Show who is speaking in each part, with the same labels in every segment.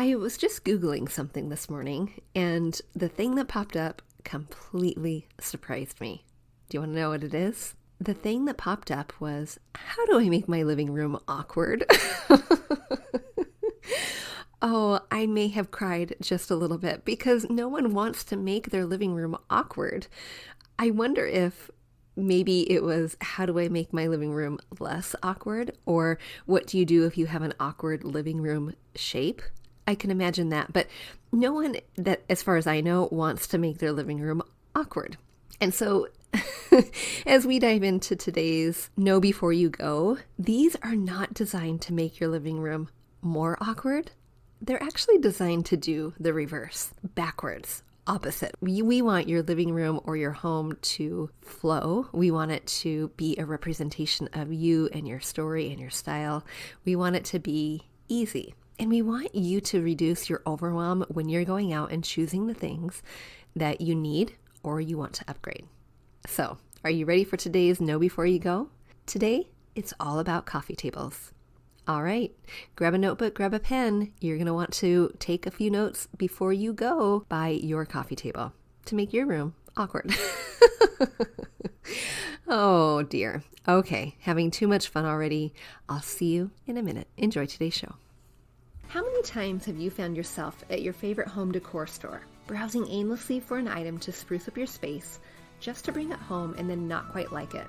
Speaker 1: I was just Googling something this morning, and the thing that popped up completely surprised me. Do you want to know what it is? The thing that popped up was, how do I make my living room awkward? Oh, I may have cried just a little bit because no one wants to make their living room awkward. I wonder if maybe it was, how do I make my living room less awkward? Or what do you do if you have an awkward living room shape? I can imagine that, but no one that, as far as I know, wants to make their living room awkward. And so as we dive into today's Know Before You Go, these are not designed to make your living room more awkward. They're actually designed to do the reverse, backwards, opposite. We want your living room or your home to flow. We want it to be a representation of you and your story and your style. We want it to be easy. And we want you to reduce your overwhelm when you're going out and choosing the things that you need or you want to upgrade. So, are you ready for today's Know Before You Go? Today, it's all about coffee tables. All right, grab a notebook, grab a pen. You're going to want to take a few notes before you go by your coffee table to make your room awkward. Oh dear. Okay, having too much fun already. I'll see you in a minute. Enjoy today's show. How many times have you found yourself at your favorite home decor store, browsing aimlessly for an item to spruce up your space, just to bring it home and then not quite like it?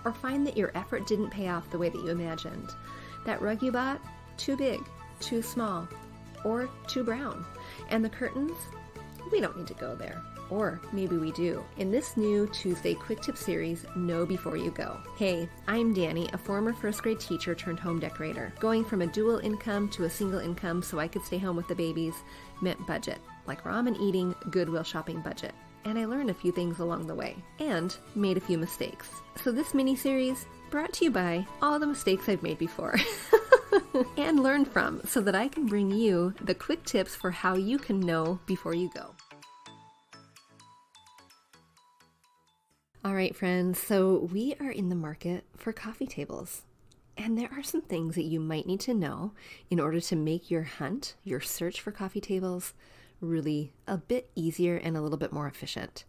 Speaker 1: Or find that your effort didn't pay off the way that you imagined? That rug you bought, too big, too small, or too brown. And the curtains? We don't need to go there. Or maybe we do. In this new Tuesday Quick Tip series, Know Before You Go. Hey, I'm Dani, a former first grade teacher turned home decorator. Going from a dual income to a single income so I could stay home with the babies meant budget, like ramen eating, Goodwill shopping budget. And I learned a few things along the way, and made a few mistakes. So this mini-series, brought to you by all the mistakes I've made before and learn from, so that I can bring you the quick tips for how you can know before you go. All right, friends, so we are in the market for coffee tables. And there are some things that you might need to know in order to make your hunt, your search for coffee tables, really a bit easier and a little bit more efficient.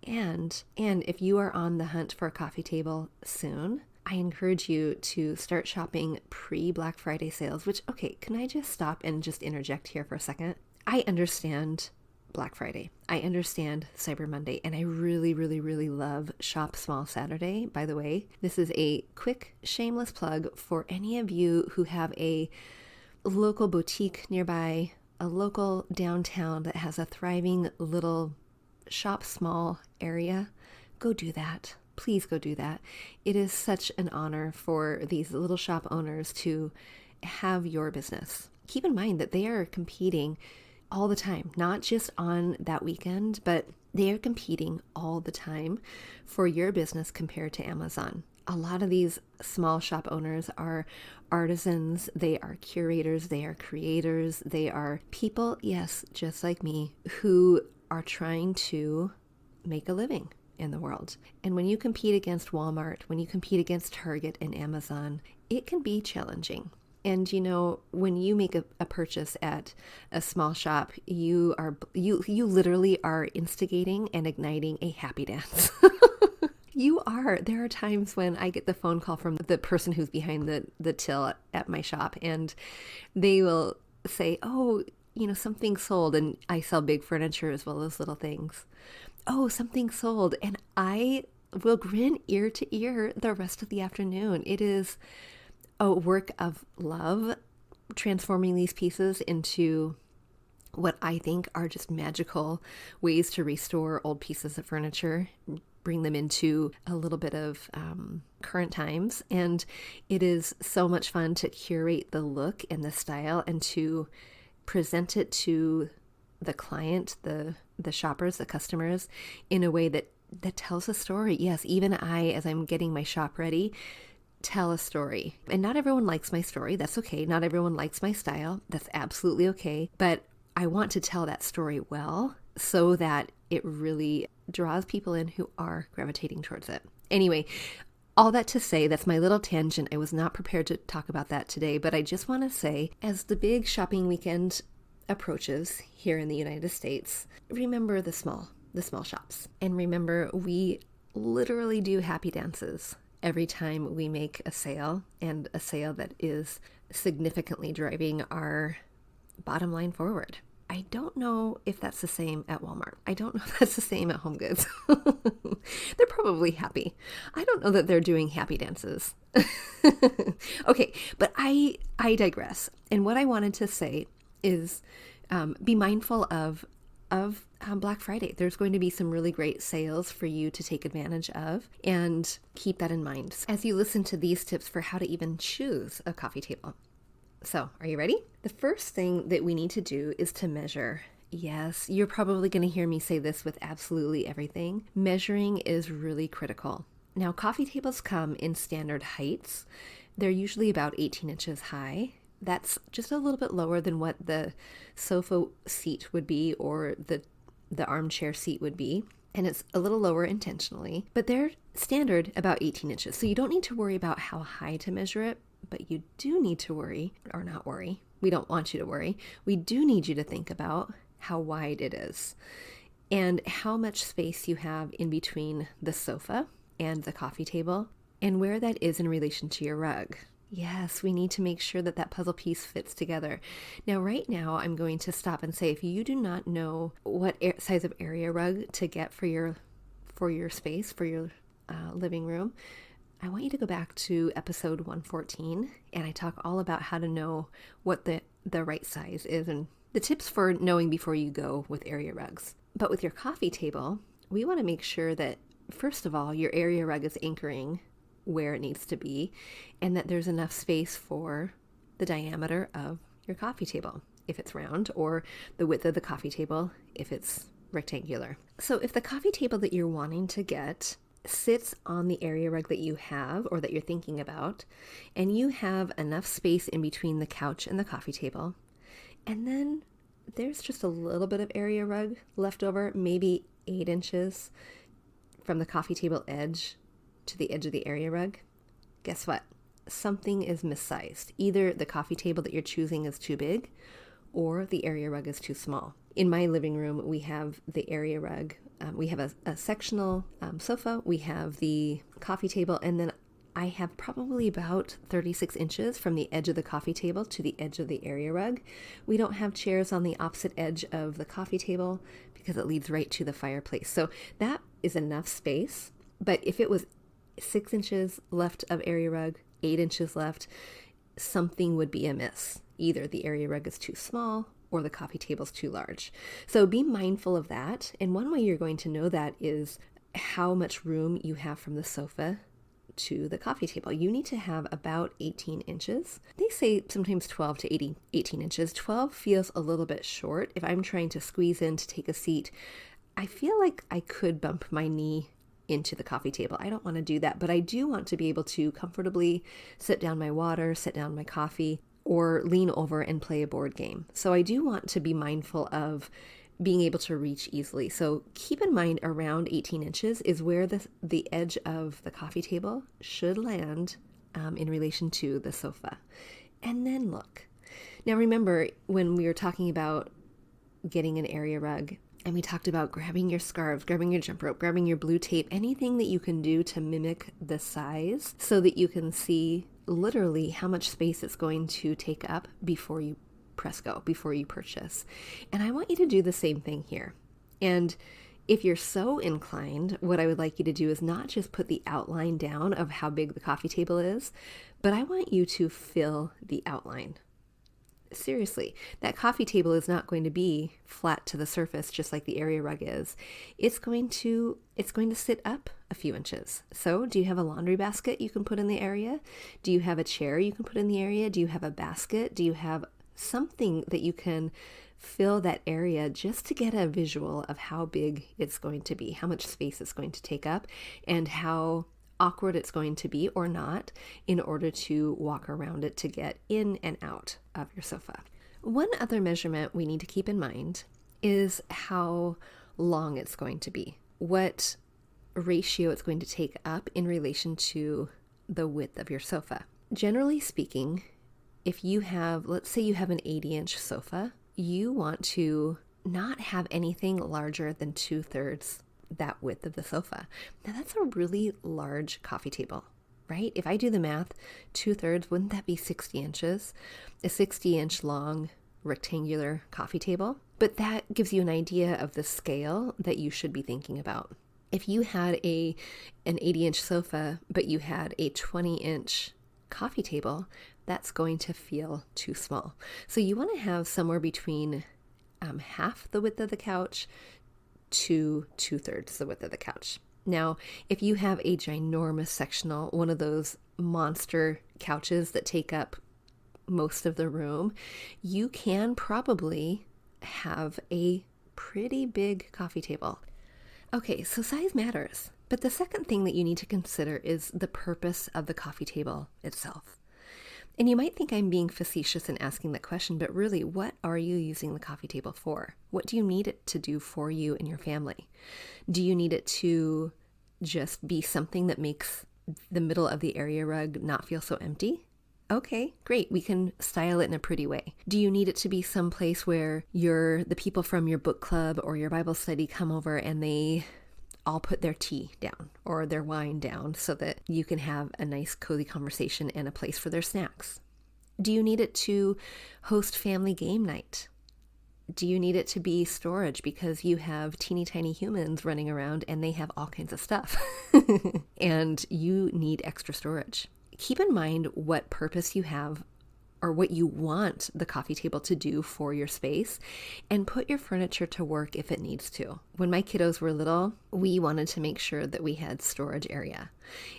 Speaker 1: And if you are on the hunt for a coffee table soon, I encourage you to start shopping pre-Black Friday sales, which, okay, can I just stop and just interject here for a second? I understand Black Friday. I understand Cyber Monday, and I really, really, really love Shop Small Saturday. By the way, this is a quick, shameless plug for any of you who have a local boutique nearby, a local downtown that has a thriving little shop small area. Go do that. Please go do that. It is such an honor for these little shop owners to have your business. Keep in mind that they are competing all the time, not just on that weekend, but they are competing all the time for your business compared to Amazon. A lot of these small shop owners are artisans, they are curators, they are creators, they are people, yes, just like me, who are trying to make a living in the world. And when you compete against Walmart, when you compete against Target and Amazon, it can be challenging. And you know, when you make a purchase at a small shop, you literally are instigating and igniting a happy dance. You are. There are times when I get the phone call from the person who's behind the till at my shop, and they will say, oh, you know, something sold, and I sell big furniture as well as little things. Oh, something sold. And I will grin ear to ear the rest of the afternoon. It is a work of love, transforming these pieces into what I think are just magical ways to restore old pieces of furniture, bring them into a little bit of current times. And it is so much fun to curate the look and the style and to present it to the client, the shoppers, the customers, in a way that tells a story. Yes, even I, as I'm getting my shop ready, tell a story. And not everyone likes my story. That's okay. Not everyone likes my style. That's absolutely okay. But I want to tell that story well so that it really draws people in who are gravitating towards it. Anyway, all that to say, that's my little tangent. I was not prepared to talk about that today, but I just want to say, as the big shopping weekend approaches here in the United States, remember the small shops. And remember, we literally do happy dances every time we make a sale, and a sale that is significantly driving our bottom line forward. I don't know if that's the same at Walmart. I don't know if that's the same at Home Goods. They're probably happy. I don't know that they're doing happy dances. Okay, but I digress. And what I wanted to say is be mindful of Black Friday. There's going to be some really great sales for you to take advantage of, and keep that in mind as you listen to these tips for how to even choose a coffee table. So, are you ready? The first thing that we need to do is to measure. Yes, you're probably going to hear me say this with absolutely everything. Measuring is really critical. Now, coffee tables come in standard heights. They're usually about 18 inches high. That's just a little bit lower than what the sofa seat would be, or the armchair seat would be. And it's a little lower intentionally, but they're standard about 18 inches. So you don't need to worry about how high to measure it, but you do need to worry, or not worry. We don't want you to worry. We do need you to think about how wide it is and how much space you have in between the sofa and the coffee table, and where that is in relation to your rug. Yes, we need to make sure that that puzzle piece fits together. Now, right now, I'm going to stop and say, if you do not know what size of area rug to get for your space, for your living room, I want you to go back to episode 114, and I talk all about how to know what the right size is and the tips for knowing before you go with area rugs. But with your coffee table, we want to make sure that, first of all, your area rug is anchoring where it needs to be, and that there's enough space for the diameter of your coffee table, if it's round, or the width of the coffee table, if it's rectangular. So if the coffee table that you're wanting to get sits on the area rug that you have, or that you're thinking about, and you have enough space in between the couch and the coffee table, and then there's just a little bit of area rug left over, maybe 8 inches from the coffee table edge to the edge of the area rug, guess what? Something is missized. Either the coffee table that you're choosing is too big, or the area rug is too small. In my living room, we have the area rug. We have a sectional sofa. We have the coffee table, and then I have probably about 36 inches from the edge of the coffee table to the edge of the area rug. We don't have chairs on the opposite edge of the coffee table because it leads right to the fireplace. So that is enough space. But if it was 6 inches left of area rug, 8 inches left, something would be amiss. Either the area rug is too small or the coffee table is too large. So be mindful of that. And one way you're going to know that is how much room you have from the sofa to the coffee table. You need to have about 18 inches. They say sometimes 12 to 18 inches. 12 feels a little bit short. If I'm trying to squeeze in to take a seat, I feel like I could bump my knee into the coffee table. I don't want to do that, but I do want to be able to comfortably sit down my water, sit down my coffee, or lean over and play a board game. So I do want to be mindful of being able to reach easily. So keep in mind around 18 inches is where the edge of the coffee table should land in relation to the sofa. And then look. Now remember, when we were talking about getting an area rug, and we talked about grabbing your scarves, grabbing your jump rope, grabbing your blue tape, anything that you can do to mimic the size so that you can see literally how much space it's going to take up before you press go, before you purchase. And I want you to do the same thing here. And if you're so inclined, what I would like you to do is not just put the outline down of how big the coffee table is, but I want you to fill the outline. Seriously, that coffee table is not going to be flat to the surface just like the area rug is. It's going to sit up a few inches. So do you have a laundry basket you can put in the area? Do you have a chair you can put in the area? Do you have a basket? Do you have something that you can fill that area just to get a visual of how big it's going to be, how much space it's going to take up, and how awkward it's going to be or not in order to walk around it to get in and out of your sofa. One other measurement we need to keep in mind is how long it's going to be, what ratio it's going to take up in relation to the width of your sofa. Generally speaking, if you have, let's say you have an 80-inch sofa, you want to not have anything larger than 2/3 that width of the sofa. Now that's a really large coffee table, right? If I do the math, 2/3, wouldn't that be 60 inches? A 60-inch long rectangular coffee table. But that gives you an idea of the scale that you should be thinking about. If you had an 80-inch sofa, but you had a 20-inch coffee table, that's going to feel too small. So you want to have somewhere between half the width of the couch to 2/3 the width of the couch. Now, if you have a ginormous sectional, one of those monster couches that take up most of the room, you can probably have a pretty big coffee table. Okay, so size matters, but the second thing that you need to consider is the purpose of the coffee table itself. And you might think I'm being facetious in asking that question, but really, what are you using the coffee table for? What do you need it to do for you and your family? Do you need it to just be something that makes the middle of the area rug not feel so empty? Okay, great. We can style it in a pretty way. Do you need it to be someplace where the people from your book club or your Bible study come over and they all put their tea down or their wine down so that you can have a nice cozy conversation and a place for their snacks? Do you need it to host family game night? Do you need it to be storage because you have teeny tiny humans running around and they have all kinds of stuff and you need extra storage? Keep in mind what purpose you have or what you want the coffee table to do for your space, and put your furniture to work if it needs to. When my kiddos were little, we wanted to make sure that we had storage area.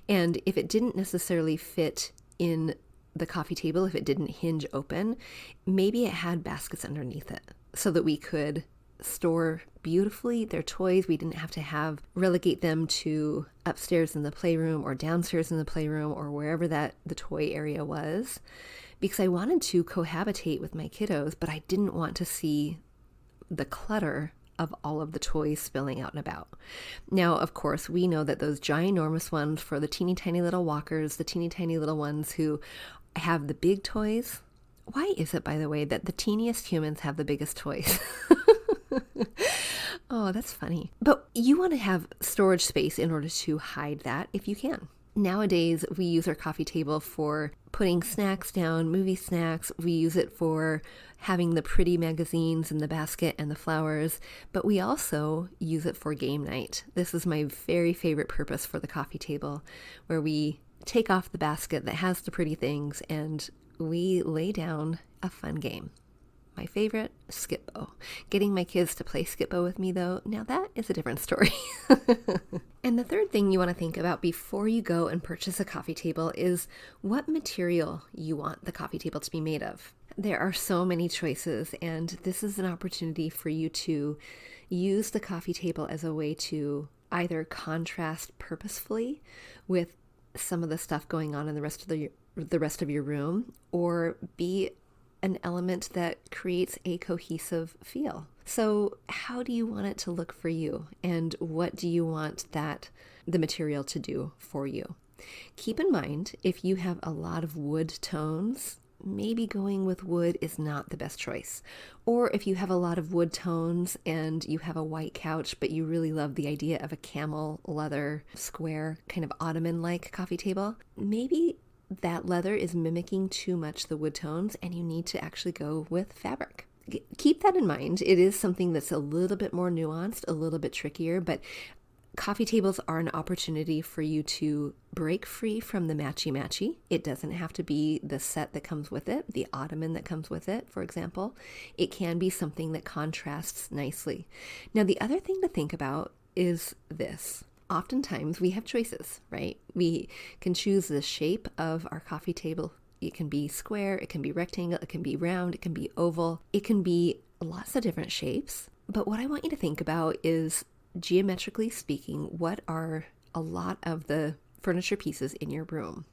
Speaker 1: And if it didn't necessarily fit in the coffee table, if it didn't hinge open, maybe it had baskets underneath it so that we could store beautifully their toys. We didn't have to relegate them to upstairs in the playroom or downstairs in the playroom or wherever the toy area was, because I wanted to cohabitate with my kiddos, but I didn't want to see the clutter of all of the toys spilling out and about. Now, of course, we know that those ginormous ones for the teeny tiny little walkers, the teeny tiny little ones who have the big toys. Why is it, by the way, that the teeniest humans have the biggest toys? Oh, that's funny. But you want to have storage space in order to hide that if you can. Nowadays, we use our coffee table for putting snacks down, movie snacks. We use it for having the pretty magazines in the basket and the flowers, but we also use it for game night. This is my very favorite purpose for the coffee table, where we take off the basket that has the pretty things and we lay down a fun game. My favorite, Skip-Bo. Getting my kids to play Skip-Bo with me, though, now that is a different story. And the third thing you want to think about before you go and purchase a coffee table is what material you want the coffee table to be made of. There are so many choices, and this is an opportunity for you to use the coffee table as a way to either contrast purposefully with some of the stuff going on in the rest of your room, or be an element that creates a cohesive feel. So how do you want it to look for you? And what do you want the material to do for you? Keep in mind, if you have a lot of wood tones, maybe going with wood is not the best choice. Or if you have a lot of wood tones and you have a white couch, but you really love the idea of a camel leather square kind of ottoman-like coffee table, maybe that leather is mimicking too much the wood tones and you need to actually go with fabric. Keep that in mind. It is something that's a little bit more nuanced, a little bit trickier, but coffee tables are an opportunity for you to break free from the matchy-matchy. It doesn't have to be the set that comes with it, the ottoman that comes with it, for example. It can be something that contrasts nicely. Now, the other thing to think about is this. Oftentimes we have choices, right? We can choose the shape of our coffee table. It can be square, it can be rectangle, it can be round, it can be oval, it can be lots of different shapes. But what I want you to think about is, geometrically speaking, what are a lot of the furniture pieces in your room?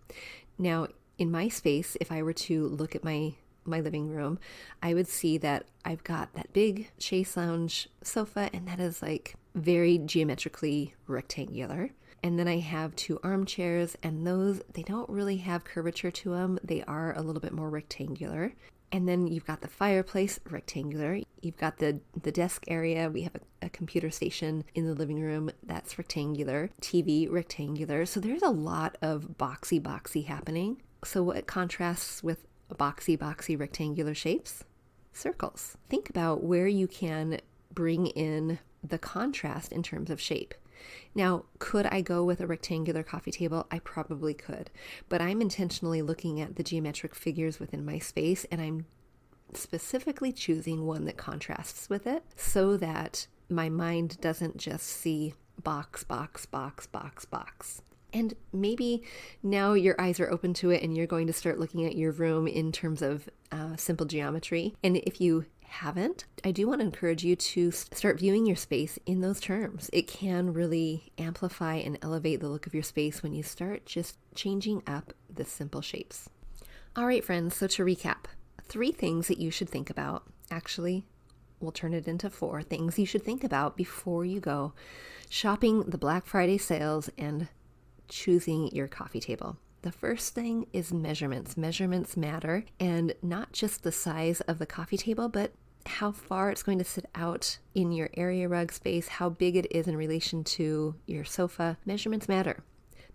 Speaker 1: Now, in my space, if I were to look at my living room, I would see that I've got that big chaise lounge sofa, and that is like very geometrically rectangular. And then I have 2 armchairs, and those, they don't really have curvature to them. They are a little bit more rectangular. And then you've got the fireplace, rectangular. You've got the desk area. We have a computer station in the living room that's rectangular. TV, rectangular. So there's a lot of boxy happening. So what contrasts with boxy rectangular shapes? Circles. Think about where you can bring in the contrast in terms of shape. Now, could I go with a rectangular coffee table? I probably could, but I'm intentionally looking at the geometric figures within my space, and I'm specifically choosing one that contrasts with it so that my mind doesn't just see box. And maybe now your eyes are open to it and you're going to start looking at your room in terms of simple geometry. And if you haven't, I do want to encourage you to start viewing your space in those terms. It can really amplify and elevate the look of your space when you start just changing up the simple shapes. All right, friends, so to recap, 3 things that you should think about. Actually, we'll turn it into 4 things you should think about before you go shopping the Black Friday sales and choosing your coffee table. The first thing is measurements. Measurements matter, and not just the size of the coffee table, but how far it's going to sit out in your area rug space, how big it is in relation to your sofa. Measurements matter.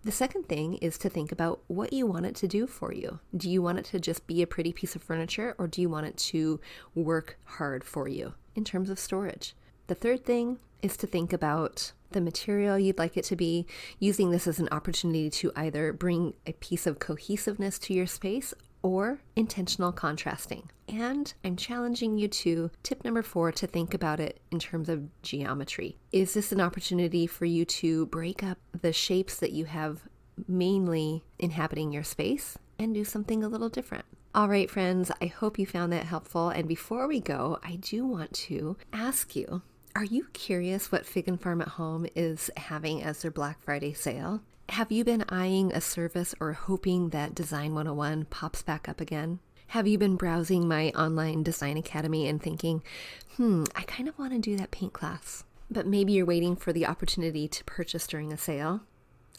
Speaker 1: The second thing is to think about what you want it to do for you. Do you want it to just be a pretty piece of furniture, or do you want it to work hard for you in terms of storage? The third thing is to think about the material you'd like it to be, using this as an opportunity to either bring a piece of cohesiveness to your space or intentional contrasting. And I'm challenging you to tip number 4 to think about it in terms of geometry. Is this an opportunity for you to break up the shapes that you have mainly inhabiting your space and do something a little different? All right, friends, I hope you found that helpful. And before we go, I do want to ask you, are you curious what figandfarmathome is having as their Black Friday sale? Have you been eyeing a service or hoping that Design 101 pops back up again? Have you been browsing my online design academy and thinking, I kind of want to do that paint class, but maybe you're waiting for the opportunity to purchase during a sale?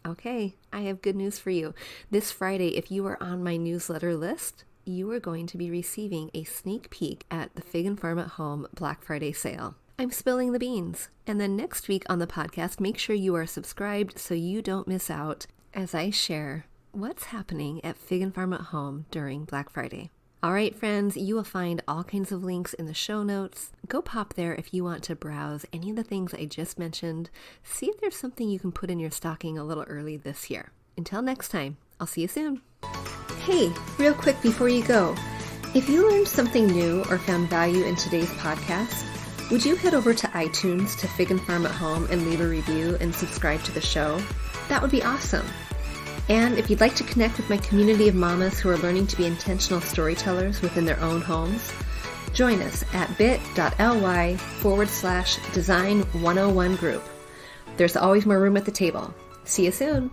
Speaker 1: Okay, I have good news for you. This Friday, if you are on my newsletter list, you are going to be receiving a sneak peek at the figandfarmathome Black Friday sale. I'm spilling the beans. And then next week on the podcast, make sure you are subscribed so you don't miss out as I share what's happening at figandfarmathome during Black Friday. All right, friends, you will find all kinds of links in the show notes. Go pop there if you want to browse any of the things I just mentioned. See if there's something you can put in your stocking a little early this year. Until next time, I'll see you soon. Hey, real quick before you go, if you learned something new or found value in today's podcast, would you head over to iTunes to Fig and Farm at Home and leave a review and subscribe to the show? That would be awesome. And if you'd like to connect with my community of mamas who are learning to be intentional storytellers within their own homes, join us at bit.ly/Design 101 group. There's always more room at the table. See you soon.